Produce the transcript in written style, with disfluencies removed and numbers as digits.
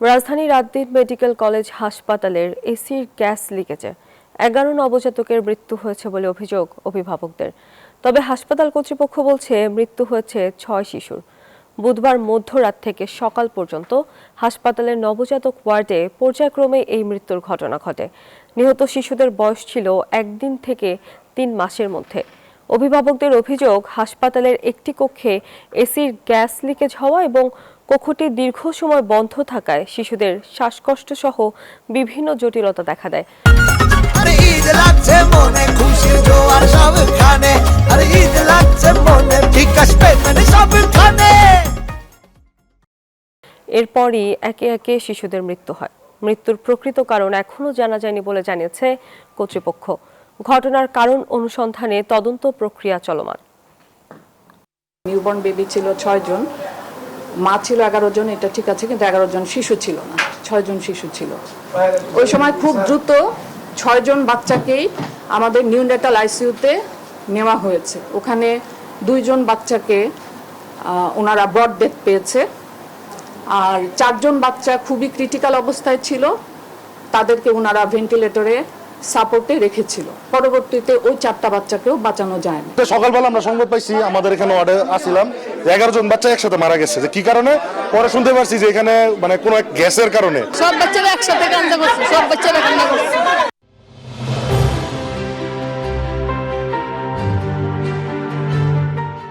রাজধানীর Rajshahi medical college হাসপাতালের এসির গ্যাস লিকেজে 11 নবজাতকের মৃত্যু হয়েছে বলে অভিযোগ অভিভাবকদের। তবে হাসপাতাল কর্তৃপক্ষ বলছে মৃত্যু হয়েছে 6 শিশুর। বুধবার মধ্যরাত থেকে সকাল পর্যন্ত হাসপাতালের নবজাতক ওয়ার্ডে পর্যায়ক্রমে এই মৃত্যুর ঘটনা ঘটে। নিহত শিশুদের বয়স ছিল 1 দিন থেকে 3 মাসের মধ্যে। অভিভাবকদের অভিযোগ, হাসপাতালের একটি কক্ষে এসির গ্যাস লিকেজ হওয়া এবং কক্ষটি দীর্ঘ সময় বন্ধ থাকায় শিশুদের শ্বাসকষ্ট সহ বিভিন্ন জটিলতা দেখা দেয়। এরপরই একে একে শিশুদের মৃত্যু হয়। মৃত্যুর প্রকৃত কারণ এখনো জানা যায়নি বলে জানিয়েছে কর্তৃপক্ষ। ঘটনার কারণ অনুসন্ধানে তদন্ত প্রক্রিয়া চলমান। নিউবর্ন বেবি ছিল 6 জন, মা ছিল 11 জন, এটা ঠিক আছে, কিন্তু 11 জন শিশু ছিল না, 6 জন শিশু ছিল। ওই সময় খুব দ্রুত 6 জন বাচ্চাকেই আমাদের নিউনেটাল আইসিইউতে নেওয়া হয়েছে। ওখানে 2 জন বাচ্চাকে ওনারা ব্রড ডেথ পেয়েছে, আর 4 জন বাচ্চা খুবই ক্রিটিক্যাল অবস্থায় ছিল, তাদেরকে ওনারা ভেন্টিলেটরে সাপোর্টে রেখেছিল। পরবর্তীতে ওই 4টা বাচ্চাকেও বাঁচানো যায়নি। সকালবেলা আমরা সংবাদ পাইছি, আমাদের এখানে ওয়ার্ডে আসছিলাম, 11 জন বাচ্চা একসাথে মারা গেছে। যে কি কারণে পরে শুনতে পারছি যে এখানে মানে কোনো গ্যাসের কারণে। সব বাচ্চারা একসাথে কান্না করছে, সব বাচ্চারা কান্না করছে।